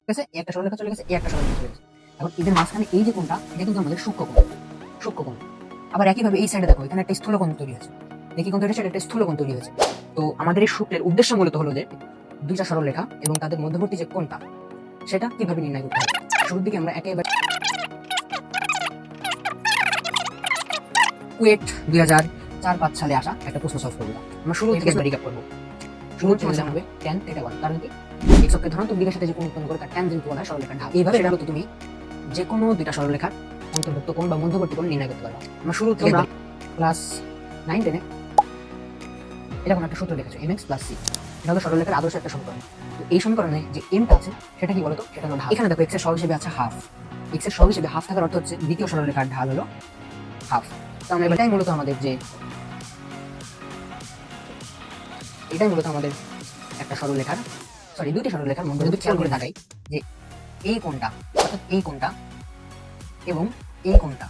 গেছে, এই একটা সরলরেখা চলে গেছে, এই একটা সরলরেখা চলে গেছে। এখন এদের মাঝখানে এই যে কোণটা, এটা কিন্তু আমাদের সূক্ষ্মকোণ। সূক্ষ্মকোণ। আবার একইভাবে এই সাইডে দেখো, এখানে একটা স্থূলকোণ তৈরি হয়েছে। দেখি কোণ তৈরি হয়েছে, একটা স্থূলকোণ তৈরি হয়েছে। তো আমাদের এই সূত্রের উদ্দেশ্য মূলত হলো যে দুইটা সরলরেখা এবং তাদের মধ্যবর্তী যে কোণটা, সেটা কিভাবে নির্ণয় করতে হবে। শুরুর দিকে আমরা একেবারে কুয়েট 2004-5 সালে আসা একটা প্রশ্ন সলভ করবো। আমরা শুরু থেকে একবার রিক্যাপ করবো। শুরু থেকে হবে tan θ1, কারণ কি x অক্ষের ধনাত্মক দিকের সাথে যে কোণ উৎপন্ন করে তার ট্যানজেন্ট বলা হয় সরলরেখার ঢাল। এইভাবে মূলত তুমি যে কোনো দুইটা সরলরেখার অন্তর্ভুক্ত কোণ বা মধ্যবর্তী কোণ নির্ণয় করতে পারবা। আমরা শুরু থেকে ক্লাস 9-10 এটা কোনো একটা সূত্র দেখেছো, mx + c। এটা হলো সরলরেখার আদর্শ একটা সমীকরণ। তো এই সমীকরণে যে mটা আছে সেটা কি বলতো, সেটা হলো ঢাল। এখানে দেখো x এর সহগ হিসেবে আছে হাফ। x এর সহগ হিসেবে হাফ থাকার অর্থ হচ্ছে দ্বিতীয় সরলরেখার ঢাল হলো হাফ। তো আমরা এটাই মূলত আমাদের একটা সরলরেখার দুইটি সরলরেখার মধ্যে যদি খেয়াল করে দেখাই যে এই কোণটা, অর্থাৎ এই কোণটা এবং এই কোণটা,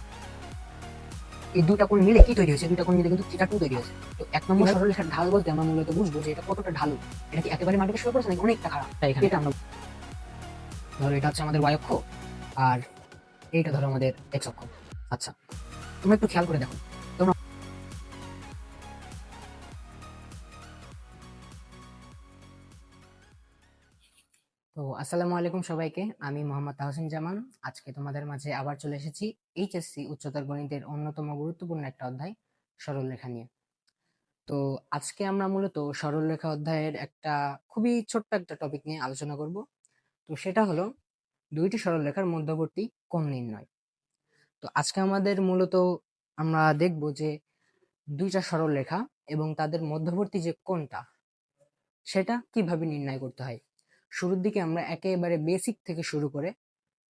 এই দুটা কোণ মিলে কি তৈরি হয়েছে? দুটা কোণ মিলে কিন্তু θ2 তৈরি হয়েছে। তো এক নম্বর সরলরেখার ঢাল বলতে আমরা মূলত বুঝবো যে এটা কতটা ঢালু। এটা কি একেবারে মাটিতে শুয়ে পড়ছে নাকি অনেকটা খাড়া? এটা আমরা ধরো, এটা হচ্ছে আমাদের y অক্ষ আর এইটা ধরো আমাদের x অক্ষ। আচ্ছা, তোমরা একটু খেয়াল করে দেখো। তোমরা তো আসসালামু আলাইকুম সবাইকে, আমি মোহাম্মদ তাহসিন জামান। আজকে তোমাদের মাঝে আবার চলে এসেছি এইচএসসি উচ্চতর গণিতের অন্যতম গুরুত্বপূর্ণ একটা অধ্যায় সরলরেখা নিয়ে। তো আজকে আমরা মূলত সরলরেখা অধ্যায়ের একটা খুবই ছোট্ট একটা টপিক নিয়ে আলোচনা করব। তো সেটা হলো দুইটি সরলরেখার মধ্যবর্তী কোণ নির্ণয়। তো আজকে আমাদের মূলত আমরা দেখব যে দুইটা সরলরেখা এবং তাদের মধ্যবর্তী যে কোণটা, সেটা কিভাবে নির্ণয় করতে হয়। শুরুর দিকে আমরা একেবারে বেসিক থেকে শুরু করে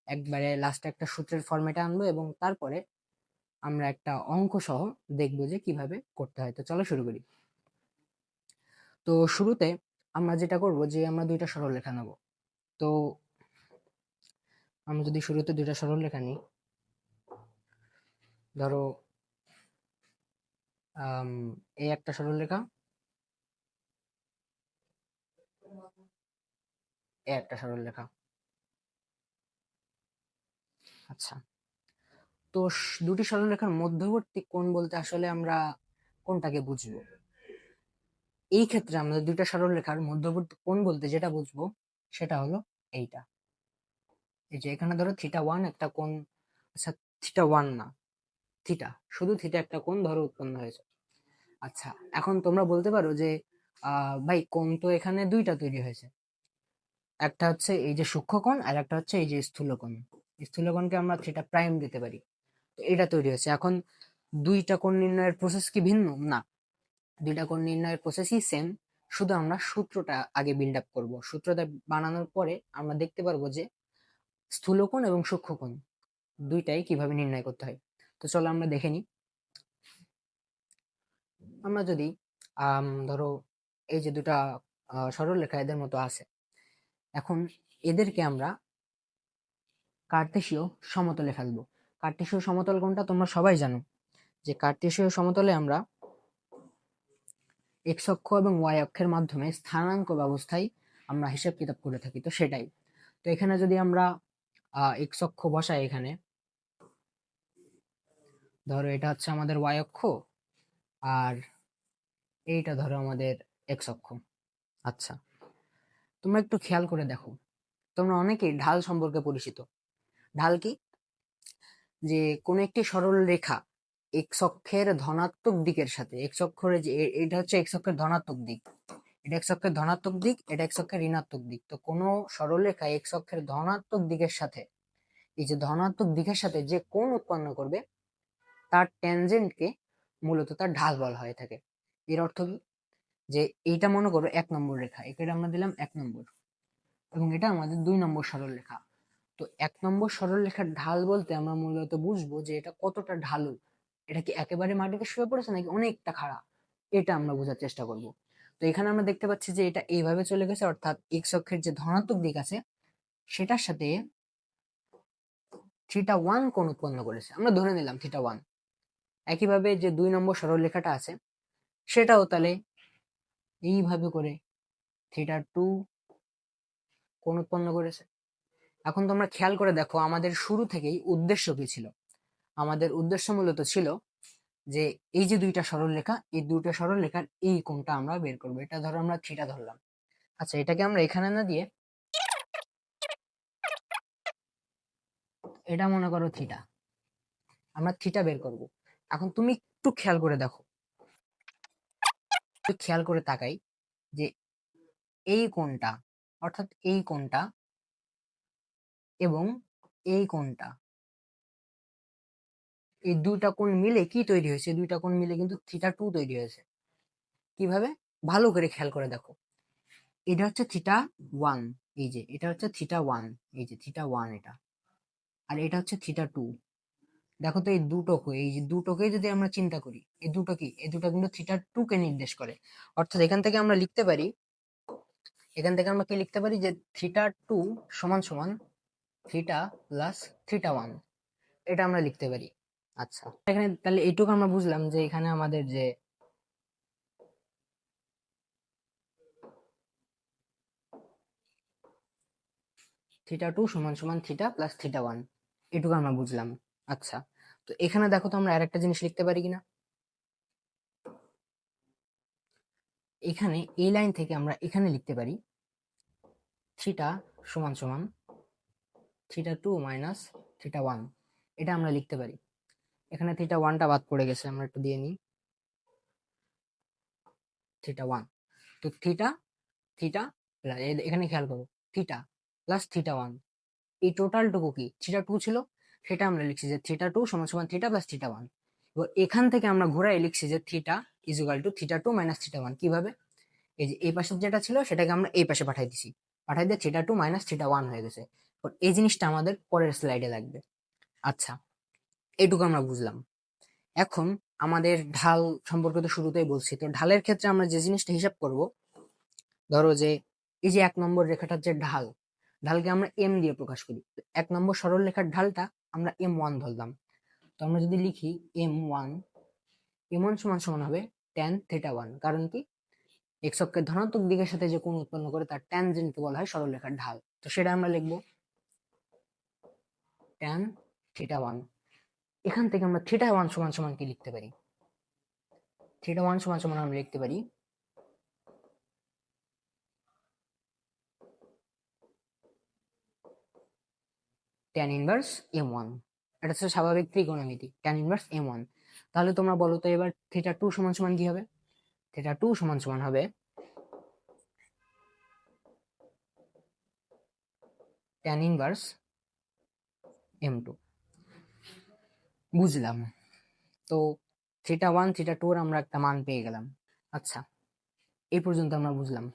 একবারে লাস্টে একটা সূত্রের ফরম্যাটে আনবো এবং তারপরে আমরা একটা অঙ্ক সহ দেখবো যে কিভাবে করতে হয়। তো চলো শুরু করি। তো শুরুতে আমরা যেটা করব যে আমরা দুইটা সরলরেখা নেব। তো আমরা যদি শুরুতে দুইটা সরলরেখা নিই, ধরো এই একটা সরলরেখা, এই একটা সরলরেখা। আচ্ছা, তো দুটি সরলরেখার মধ্যবর্তী কোণ বলতে আসলে আমরা কোনটাকে বুঝবো? এই ক্ষেত্রে আমরা দুইটা সরলরেখার মধ্যবর্তী কোণ বলতে যেটা বুঝবো সেটা হলো এইটা। এই যে এখানে ধরো θ1 একটা কোণ, আচ্ছা θ1 না, থিটা, শুধু থিটা একটা কোণ ধরো উৎপন্ন হয়েছে। আচ্ছা, এখন তোমরা বলতে পারো যে ভাই কোণ তো এখানে দুইটা তৈরি হয়েছে, একটা হচ্ছে এই যে সূক্ষ্মকোণ আর একটা হচ্ছে এই যে স্থূলকোণ। স্থূলকোণকে আমরা থিটা প্রাইম দিতে পারি। তো এটা তৈরি হয়েছে। এখন দুইটা কোণ নির্ণয়ের প্রসেস কি ভিন্ন? না, দুইটা কোণ নির্ণয়ের প্রসেসই সেম, শুধু আমরা সূত্রটা আগে বিল্ড আপ করবো। সূত্রটা বানানোর পরে আমরা দেখতে পারবো যে স্থূলকোণ এবং সূক্ষ্মকোণ দুইটাই কিভাবে নির্ণয় করতে হয়। তো চলো আমরা দেখে নিই। আমরা যদি ধরো এই যে দুটা সরলরেখা এদের মতো আছে, এখন এদেরকে আমরা কার্তেশীয় সমতলে ফেলবো। কার্তেশীয় সমতল কোনটা তোমরা সবাই জানো, যে কার্তেশীয় সমতলে আমরা এক্স অক্ষ এবং ওয়াই অক্ষের মাধ্যমে স্থানাঙ্ক ব্যবস্থায় আমরা হিসাব কিতাব করে থাকি। তো সেটাই। তো এখানে যদি আমরা এক্স অক্ষ বসাই, এখানে ধরো এটা হচ্ছে আমাদের ওয়াই অক্ষ আর এইটা ধরো আমাদের এক্স অক্ষ। আচ্ছা, তোমরা একটু খেয়াল করে দেখো, তোমরা অনেকেই ঢাল সম্পর্কে পরিচিত। ঢাল কি? যে কোন একটি সরল রেখা এক্স অক্ষের ধনাত্মক দিকের সাথে, এক্স অক্ষের যে এটা হচ্ছে এক্স অক্ষের ধনাত্মক দিক, এটা এক্স অক্ষের ধনাত্মক দিক, এটা এক্স অক্ষের ঋণাত্মক দিক। তো কোন সরল রেখা এক্স অক্ষের ধনাত্মক দিকের সাথে, এই যে ধনাত্মক দিকের সাথে যে কোণ উৎপন্ন করবে তার ট্যানজেন্টকে মূলত তার ঢাল বলা হয়ে থাকে। এর অর্থ কি? যে এইটা মনে করো 1 নম্বর রেখা, এখানে আমরা দিলাম 1 নম্বর, এবং এটা আমাদের 2 নম্বর সরল রেখা। তো 1 নম্বর সরল রেখার ঢাল বলতে আমরা মূলত বুঝবো যে এটা কতটা ঢালু। এটা কি একেবারে মাটিতে শুয়ে পড়েছে নাকি অনেকটা খাড়া, এটা আমরা বোঝার চেষ্টা করব। তো এখানে আমরা দেখতে পাচ্ছি যে এটা এইভাবে চলে গেছে, অর্থাৎ এক্স অক্ষের যে ধনাত্মক দিক আছে সেটার সাথে θ1 কোণ উৎপন্ন করেছে, আমরা ধরে নিলাম θ1। একইভাবে যে 2 নম্বর সরল রেখাটা আছে সেটাও তাহলে এইভাবে করে θ2 কোণ উৎপন্ন করেছে। এখন তোমরা খেয়াল করে দেখো আমাদের শুরু থেকেই উদ্দেশ্য কি ছিল। আমাদের উদ্দেশ্য মূলত ছিল যে এই যে দুইটা সরলরেখা, এই দুইটা সরলরেখার এই কোণটা আমরা বের করবো। এটা ধরো আমরা থিটা ধরলাম। আচ্ছা, এটাকে আমরা এখানে না দিয়ে এটা মনে করো থিটা, আমরা থিটা বের করব। এখন তুমি একটু খেয়াল করে দেখো, একটু খেয়াল করে তাকাই যে এই কোণটা, অর্থাৎ এই কোণটা এবং এই কোণটা, এই দুইটা কোণ মিলে কি তৈরি হয়েছে? দুইটা কোণ মিলে কিন্তু থিটা টু তৈরি হয়েছে। কিভাবে? ভালো করে খেয়াল করে দেখো। এটা হচ্ছে থিটা ওয়ান, এই যে এটা হচ্ছে থিটা ওয়ান, এই যে থিটা ওয়ান এটা, আর এটা হচ্ছে থিটা টু। দেখো তো এই দুটোকে, এই যে দুটোকে যদি আমরা চিন্তা করি, এই দুটো কি? এই দুটো কিন্তু থিটা টু কে নির্দেশ করে। অর্থাৎ এখান থেকে আমরা লিখতে পারি, এখান থেকে আমরা কি লিখতে পারি যে থিটা টু সমান সমান থিটা প্লাস থিটা ওয়ান, এটা আমরা লিখতে পারি। আচ্ছা, এখানে তাহলে এইটুকু আমরা বুঝলাম যে এখানে আমাদের যে থিটা টু সমান সমান থিটা প্লাস থিটা ওয়ান, এটুকু আমরা বুঝলাম। আচ্ছা, তো এখানে দেখো তো আমরা আরেকটা জিনিস লিখতে পারি কিনা। এখানে এই লাইন থেকে আমরা এখানে লিখতে পারি থিটা সমান সমান theta two minus theta one, এটা আমরা লিখতে পারি। এখানে থিটা ওয়ানটা বাদ পড়ে গেছে, আমরা একটু দিয়ে নিই থিটা ওয়ান। তো থিটা থিটা এখানে খেয়াল করো, থিটা প্লাস থিটা ওয়ান, এই টোটালটুকু কি থিটা টু ছিল, সেটা আমরা লিখছি যে থিটা টু সমান সমান থিটা প্লাস থিটা ওয়ান। এবার এখান থেকে আমরা ঘোরাই লিখছি যে theta equal to theta two minus theta one. কিভাবে? এই যে এই পাশে যেটা ছিল সেটাকে আমরা এই পাশে পাঠাই দিছি, পাঠাই দিয়ে theta two minus theta one হয়ে গেছে। এই জিনিসটা আমাদের পরের স্লাইডে লাগবে। আচ্ছা, এটুকু আমরা বুঝলাম। এখন আমাদের ঢাল সম্পর্কে তো শুরুতেই বলছি, তো ঢালের ক্ষেত্রে আমরা যে জিনিসটা হিসাব করব, ধরো যে এই যে 1 নম্বর রেখাটার যে ঢাল, ঢালকে আমরা এম দিয়ে প্রকাশ করি। 1 নম্বর সরল রেখার ঢালটা আমরা এম ওয়ান ধরলাম। তো আমরা যদি লিখি এম ওয়ান, এম ওয়ান সমান সমান হবে ট্যান থিটা ওয়ান। কারণ কি? এক্স অক্ষের ধনাত্মক দিকের সাথে যে কোণ উৎপন্ন করে তার ট্যানজেন্টকে বলা হয় সরল রেখার ঢাল। তো সেটা আমরা লিখবো ট্যান থিটা ওয়ান। এখান থেকে আমরা থিটা ওয়ান সমান সমান কি লিখতে পারি? থিটা ওয়ান সমান সমান আমরা লিখতে পারি ট্যান ইনভার্স এম ওয়ান। এটা হচ্ছে স্বাভাবিক ত্রিকোণমিতি, ট্যান ইনভার্স এম ওয়ান। তাহলে তোমরা বলো তো এবার থিটা টু সমান সমান কি হবে? থিটা টু সমান সমান হবে ট্যান ইনভার্স এম টু। বুঝলাম। তো থিটা ওয়ান থিটা টু এর আমরা একটা মান পেয়ে গেলাম। আচ্ছা, এই পর্যন্ত আমরা বুঝলাম।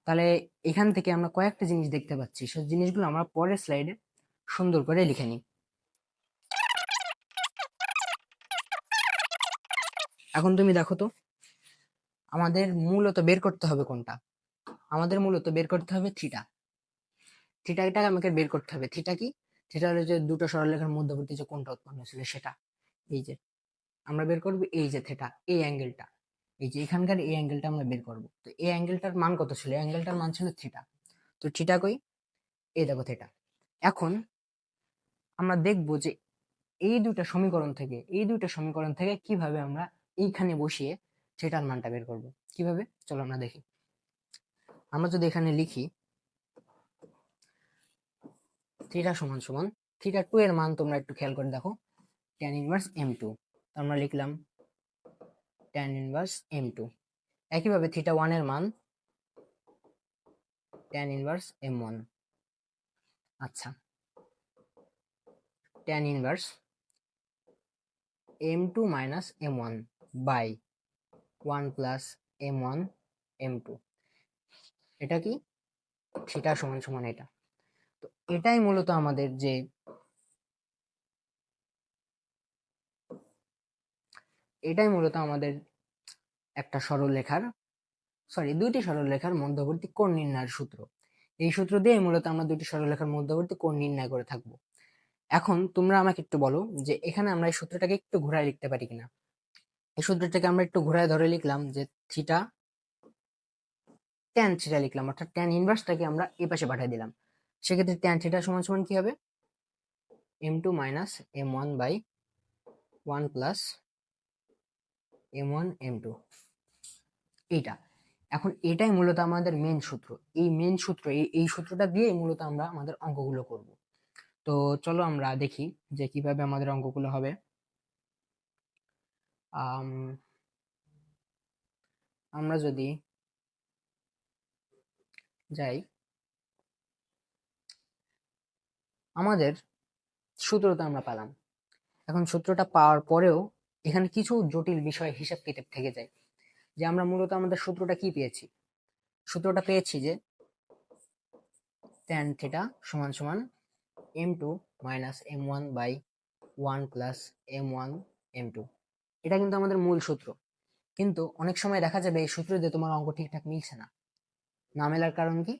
তাহলে এখান থেকে আমরা কয়েকটা জিনিস দেখতে পাচ্ছি, সেই জিনিসগুলো আমরা পরের স্লাইডে সুন্দর করে লিখে নিই। এখন তুমি দেখো তো, আমাদের মূলত বের করতে হবে কোনটা? আমাদের মূলত বের করতে হবে থিটা। থিটাটা আমাকে বের করতে হবে। থিটা কি? থিটা হলো যে দুটো সরলরেখার মধ্যবর্তী যে কোণটা উৎপন্ন হয়েছিল সেটা। এই যে আমরা বের করবো এই যে থিটা, এই অ্যাঙ্গেলটা, এই যে এখানকার এই অ্যাঙ্গেলটা আমরা বের করব। তো এই অ্যাঙ্গেলটার মান কত ছিল? অ্যাঙ্গেলটার মান ছিল থিটা। তো থিটা কই? এই দেখো থিটা। এখন আমরা দেখব যে এই দুইটা সমীকরণ থেকে কিভাবে আমরা এইখানে বসিয়ে থিটার মানটা বের করব। কিভাবে? চলো আমরা দেখি। আমরা যদি এখানে লিখি থিটা সমান সমান থিটা টু এর মান তোমরা একটু খেয়াল করে দেখো, ট্যান ইনভার্স এম টু। আমরা লিখলাম ট্যান ইনভার্স এম টু। একইভাবে থিটা ওয়ান এর মান ট্যান ইনভার্স এম ওয়ান। আচ্ছা, tan inverse M two minus M one by one plus M one M two. এটা কি? থিটা সমান সমান এটা। তো এটাই মূলত আমাদের যে একটা দুইটি সরলরেখার মধ্যবর্তী কোণ নির্ণয়ের সূত্র। এই সূত্র দিয়ে মূলত আমরা দুইটি সরলরেখার মধ্যবর্তী কোণ নির্ণয় করে থাকবো। এখন তোমরা আমাকে একটু বলো যে এখানে আমরা এই সূত্রটাকে একটু ঘোরায় লিখতে পারি কিনা। এই সূত্রটাকে আমরা একটু ঘোরায় ধরে লিখলাম যে থিটা ট্যান থিটা লিখলাম, অর্থাৎ ট্যান ইনভার্সটাকে আমরা এই পাশে পাঠিয়ে দিলাম। সেক্ষেত্রে ট্যান থিটা সমান সমান কি হবে, m2 minus m1 by 1 plus m1 m2। এইটা এখন এটাই মূলত আমাদের মেন সূত্র। এই মেন সূত্র, এই সূত্রটা দিয়ে মূলত আমরা আমাদের অঙ্কগুলো করব। তো চলো আমরা দেখি যে কিভাবে আমাদের অঙ্কগুলো হবে। আমরা যদি যাই, আমাদের সূত্রটা আমরা পেলাম। এখন সূত্রটা পাওয়ার পরেও এখানে কিছু জটিল বিষয় হিসাব কিতাব থেকে যায়, যে আমরা মূলত আমাদের সূত্রটা কি পেয়েছি। সূত্রটা পেয়েছি যে tan থিটা সমান সমান m2 minus m1 by 1 plus m1 m2। এটা কিন্তু আমাদের মূল সূত্র। কিন্তু অনেক সময় দেখা যাবে এই সূত্র দিয়ে তোমার অঙ্ক ঠিকঠাক মিলছে না। না মেলার কারণ কি,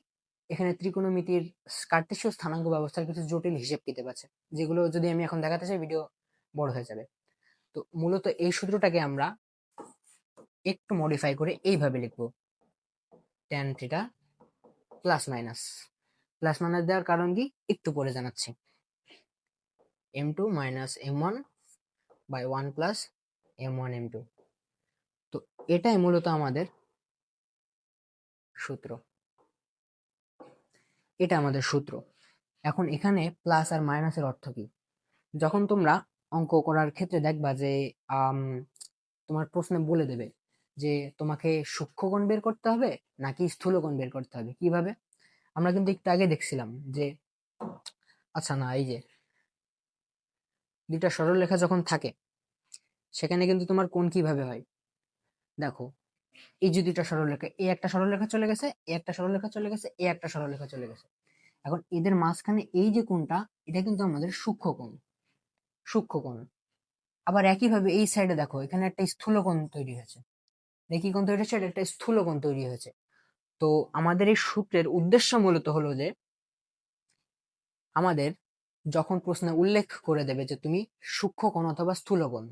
এখানে ত্রিকোণমিতির কার্টেসীয় স্থানাঙ্ক ব্যবস্থার কিছু জটিল হিসেব কিতাব আছে, যেগুলো যদি আমি এখন দেখাতে চাই ভিডিও বড় হয়ে যাবে। তো মূলত এই সূত্রটাকে আমরা একটু মডিফাই করে এইভাবে লিখবো, tan থিটা প্লাস মাইনাস দেওয়ার কারণ কি একটু পরে জানাচ্ছি, m2 minus m1 by 1 plus m1 m2। তো এটাই মূলত আমাদের সূত্র, এটা আমাদের সূত্র। এখন এখানে প্লাস আর মাইনাসের অর্থ কি, যখন তোমরা অঙ্ক করার ক্ষেত্রে দেখবা যে তোমার প্রশ্নে বলে দেবে যে তোমাকে সূক্ষ্মকোণ বের করতে হবে নাকি স্থূলকোণ বের করতে হবে, কিভাবে। আমরা কিন্তু একটু আগে দেখছিলাম যে, আচ্ছা না, এই যে দুইটা সরলরেখা যখন থাকে সেখানে কিন্তু তোমার কোণ কিভাবে হয়, দেখো এই যে দুইটা সরলরেখা, এই একটা সরলরেখা চলে গেছে, এ একটা সরলরেখা চলে গেছে, এ একটা সরলরেখা চলে গেছে। এখন এদের মাঝখানে এই যে কোণটা, এটা কিন্তু আমাদের সূক্ষ্মকোণ। সূক্ষ্মকোণ আবার একইভাবে এই সাইডে দেখো, এখানে একটা স্থূলকোণ তৈরি হয়েছে। দেখি কোণ তৈরি হয়েছে, এটা একটা স্থূলকোণ তৈরি হয়েছে। তো আমাদের এই সূত্রের উদ্দেশ্য মূলত হলো যে, আমাদের যখন প্রশ্নে উল্লেখ করে দেবে যে তুমি সূক্ষ্মকোণ অথবা স্থূলকোণ,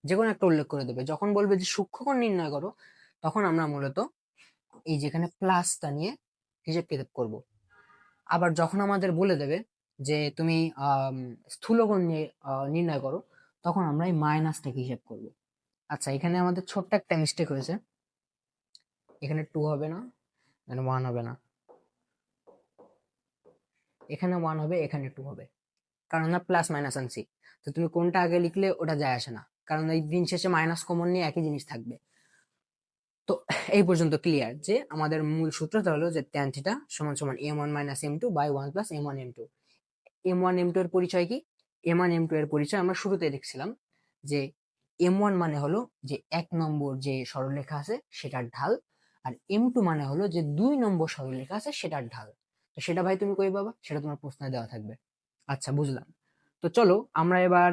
যে কোনো একটা উল্লেখ করে দেবে, যখন বলবে যে সূক্ষ্মকোণ নির্ণয় করো, তখন আমরা মূলত এই যেখানে প্লাসটা নিয়ে হিসেব কিতাব করব। আবার যখন আমাদের বলে দেবে যে তুমি স্থূলকোণ নির্ণয় করো, তখন আমরা এই মাইনাসটাকে হিসেব করব। আচ্ছা, এখানে আমাদের ছোট্ট একটা মিস্টেক হয়েছে, এখানে 2 হবে না, এখানে 1 হবে না, এখানে 1 হবে, এখানে 2 হবে, কারণ আমরা প্লাস মাইনাস আনছি। তো তুমি কোনটা আগে লিখলে ওটা যায় আসে না, কারণ এই দিন শেষে মাইনাস কমন নিয়ে একই জিনিস থাকবে। তো এই পর্যন্ত ক্লিয়ার যে আমাদের মূল সূত্রটা হলো যে tan থিটা সমান সমান m1 minus m2 by 1 plus m1 m2। m1 m2 এর পরিচয় কি, m1 m2 এর পরিচয় আমরা শুরুতে দেখছিলাম যে m1 মানে হলো যে 1 নম্বর যে সরলরেখা আছে সেটার ঢাল, আর m2 মানে হলো যে 2 নম্বর সরলরেখা আছে সেটার ঢাল। তো সেটা ভাই তুমি কই পাবা, সেটা তোমার প্রশ্নে দেওয়া থাকবে। আচ্ছা, বুঝলাম। তো চলো আমরা এবার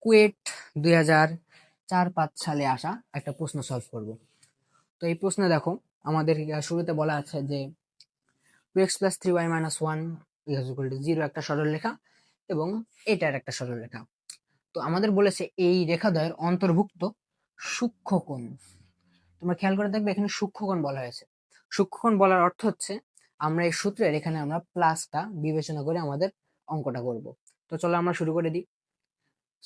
কুয়েট 2004-05 সালে আসা একটা প্রশ্ন সলভ করব। তো এই প্রশ্নে দেখো, আমাদের শুরুতে বলা আছে যে 2x প্লাস 3y মাইনাস 1 0 একটা সরলরেখা এবং এটার একটা সরলরেখা। তো আমাদের বলেছে এই রেখাদ্বয়ের অন্তর্ভুক্ত সূক্ষ্মকোণ। তোমরা খেয়াল করে দেখবে এখানে সূক্ষ্মকোণ বলা হয়েছে। সূক্ষ্মকোণ বলার অর্থ হচ্ছে আমরা এই সূত্রের এখানে আমরা প্লাসটা বিবেচনা করে আমাদের অঙ্কটা করব। তো চলো আমরা শুরু করে দিই।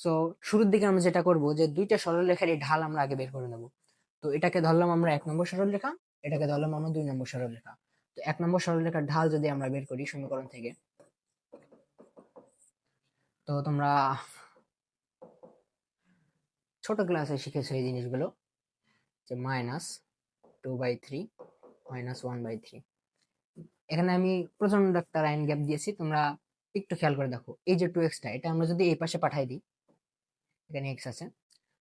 সো শুরুর দিকে আমরা যেটা করব যে দুইটা সরলরেখার এই ঢাল আমরা আগে বের করে নেব। তো এটাকে ধরলাম আমরা 1 নম্বর সরলরেখা, এটাকে ধরলাম আমরা 2 নম্বর সরলরেখা। তো 1 নম্বর সরলরেখার ঢাল যদি আমরা বের করি সমীকরণ থেকে, তো তোমরা ছোট ক্লাসে শিখেছো এই জিনিসগুলো, যে -2/3 -1/3। এখানে আমি প্রচন্ড একটা লাইন গ্যাপ দিয়েছি, তোমরা একটু খেয়াল করে দেখো। এই যে 2x টা, এটা আমরা যদি এই পাশে পাঠাই দিই, এখানে x আছে,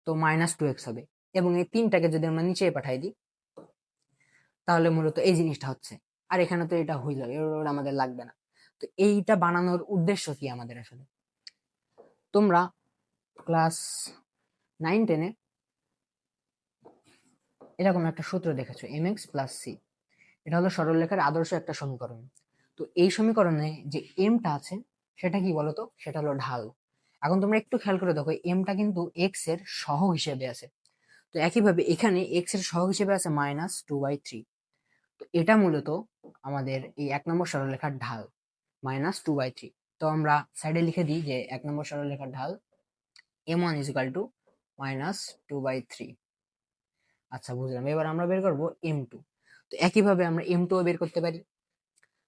তো -2x হবে। এবং এই 3টাকে যদি আমরা নিচে পাঠাই দিই, তাহলে মূলত এই জিনিসটা হচ্ছে। আর এখানে তো এটা হইল, এর আমাদের লাগবে না। তো এইটা বানানোর উদ্দেশ্য কি আমাদের আসলে, তোমরা ক্লাস 9-10-এ এরকম একটা সূত্র দেখেছো, mx প্লাস c। এটা হলো সরলরেখার আদর্শ একটা সমীকরণ। তো এই সমীকরণে যে এমটা আছে সেটা কি বলতো, সেটা হলো ঢাল। এখন তোমরা একটু খেয়াল করে দেখো, এমটা কিন্তু এক্স এর সহগ হিসেবে আছে। তো একইভাবে এখানে এক্স এর সহগ হিসেবে আছে -2/3। তো এটা মূলত আমাদের এই 1 নম্বর সরলরেখার ঢাল -2/3। তো আমরা সাইডে লিখে দিই যে 1 নম্বর সরলরেখার ঢাল m1 = -2/3। আচ্ছা, বুঝলাম। এবার আমরা বের করব m2। তো একইভাবে আমরা m2 বের করতে পারি।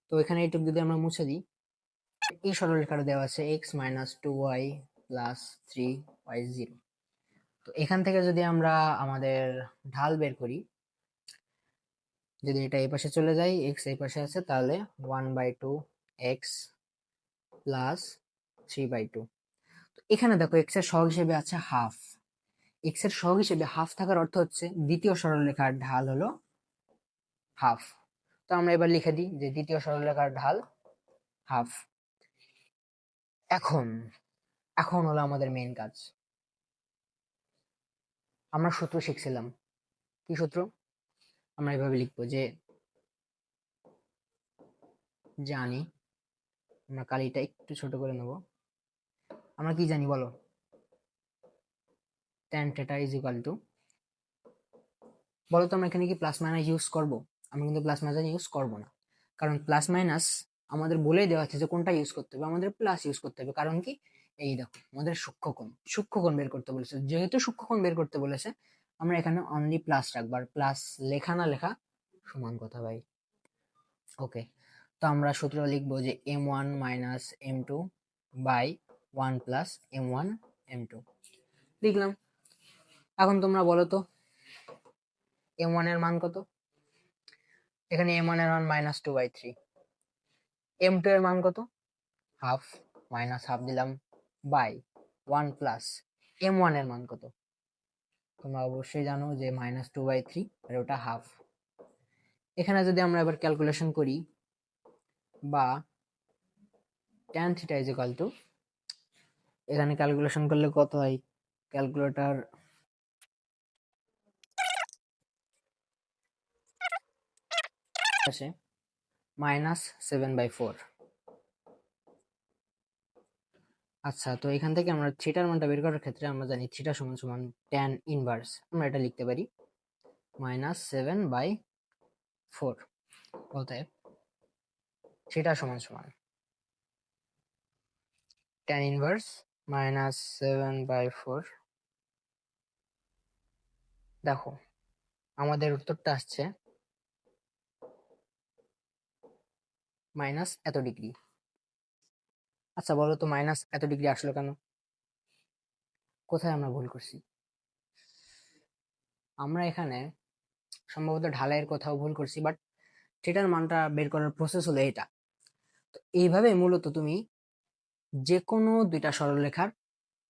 তো এখানে এইটুকু যদি আমরা মুছে দিই, এই সরলরেখাটা দেওয়া আছে x - 2y + 3y0। তো এখান থেকে যদি আমরা আমাদের ঢাল বের করি, যদি এটা এই পাশে চলে যায়, x এই পাশে আছে, তাহলে 1/2 x + 3/2। তো এখানে দেখো x এর সহগ হিসেবে আছে হাফ। x এর সহগ হিসেবে হাফ থাকার অর্থ হচ্ছে দ্বিতীয় সরলরেখার ঢাল হলো হাফ। তো আমরা এবার লিখে দিই যে দ্বিতীয় সরলরেখার ঢাল হাফ। এখন এখন হলো আমাদের মেইন কাজ। আমরা সূত্র শিখছিলাম, কি সূত্র? আমরা এভাবে লিখবো যে জানি, আমরা কালিটা একটু ছোট করে নেব। আমরা কি জানি বলো? tan θ = বলো তো আমরা এখানে কি প্লাস মাইনাস ইউজ করব? আমরা কিন্তু প্লাস মাইনাস ইউজ করব না, কারণ প্লাস মাইনাস আমাদের বলেই দেওয়া আছে যে কোনটা ইউজ করতে হবে। আমাদের প্লাস ইউজ করতে হবে, কারণ কি? এই দেখো, আমাদের সূক্ষ্মকোণ বের করতে বলেছে। যেহেতু সূক্ষ্মকোণ বের করতে বলেছে, আমরা এখানে অনলি প্লাস রাখবো। আর প্লাস লেখা না লেখা সমান কথা ভাই। ওকে, তো আমরা সূত্র লিখবো যে m1 - m2 by 1 + m1 m2 লিখলাম। এখন তোমরা বলো তো m1 এর মান কত? এখানে m1 এর মান -2/3। m2 এর মান কত? হাফ, মাইনাস হাফ দিলাম, বাই 1 + m1 এর মান কত? তোমরা অবশ্যই জানো যে -2/3, আর ওটা হাফ। এখানে যদি আমরা এবার ক্যালকুলেশন করি, বা tan θ = এখানে ক্যালকুলেশন করলে কত হয়? ক্যালকুলেটর আসে -7/4। আচ্ছা, তো এখান থেকে আমরা থিটার মানটা বের করার ক্ষেত্রে আমরা জানি থিটা = tan ইনভার্স। আমরা এটা লিখতে পারি -7/4। অতএব থিটা = tan ইনভার্স -7/4। দেখো, আমাদের উত্তরটা আসছে মাইনাস এত ডিগ্রি। আচ্ছা, বলো তো মাইনাস এত ডিগ্রি আসলো কেন? কোথায় আমরা ভুল করছি? আমরা এখানে সম্ভবত ঢালাইয়ের কোথাও ভুল করছি, বাট থিটার মানটা বের করার প্রসেস হলো এটা। তো এইভাবে মূলত তুমি যে কোনো দুইটা সরলরেখার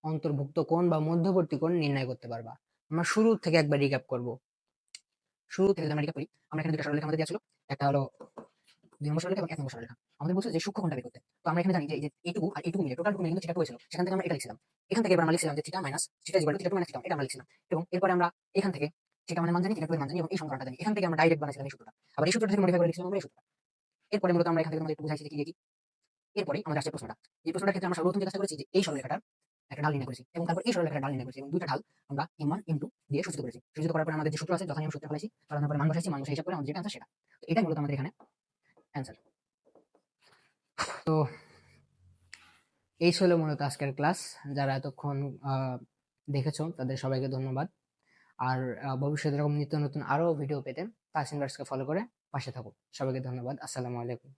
অন্তর্ভুক্ত কোণ বা মধ্যবর্তী কোণ নির্ণয় করতে পারবা। আমরা শুরু থেকে একবার রিক্যাপ করব। শুরু থেকে যদি আমরা রিক্যাপ করি, আমরা এখানে দুইটা সরলরেখা আমাদের দেওয়া ছিল, একটা হলো 2 নম্বর সরলরেখা এবং 1 নম্বর সরলরেখা। আমাদের বলছে যে সূক্ষ্মকোণটা বের করতে। তো আমরা এখানে জানি যে এই যে এইটুকু আর এইটুকু মিলে টোটালটুকু মিলে কিন্তু থিটা 2 হয়েছিল। সেখান থেকে আমরা এটা লিখছিলাম। এখান থেকে এবার আমরা লিখছিলাম যে theta minus theta equal to theta 2 minus theta, এটা আমরা লিখছিলাম। এবং এরপরে আমরা এখান থেকে থিটা মানে মান জানি, থিটা 2 এর মান জানি, এবং এই সমীকরণটা জানি। এখান থেকে আমরা ডাইরেক্ট বানাইছিলাম এই সূত্রটা। আবার এই সূত্রটা থেকে মডিফাই করে লিখছিলাম আমরা এই সূত্রটা। এরপরে মূলত আমরা এখান থেকে আমাদের একটু বুঝাইছি যে কি কি। এরপরে আমাদের আসছে প্রশ্নটা। এই প্রশ্নটার ক্ষেত্রে আমরা সর্বপ্রথম যে কাজটা করেছি যে এই সরলরেখাটার একটা ঢাল নির্ণয় করেছি, এবং তারপর এই সরলরেখাটার ঢাল নির্ণয় করেছি, এবং দুইটা ঢাল আমরা m1 m2 দিয়ে সূচিত করেছি। সূচিত করার পরে আমাদের যে সূত্র আছে যথানিয়ম সূত্রে ফেলাইছি, ফলানোর পরে মান বসাইছি, মান বসে হিসাব করে আমাদের যেটা আনসার সেটা। তো এটাই মূলত আমাদের এখানে অ্যান্সার। তো এই ছিল মূলত আজকের ক্লাস। যারা এতক্ষণ দেখেছো তাদের সবাইকে ধন্যবাদ। আর ভবিষ্যতে এরকম নিত্য নতুন আরো ভিডিও পেতে তাস ইনভার্সকে ফলো করে পাশে থাকো। সবাইকে ধন্যবাদ। আসসালামু আলাইকুম।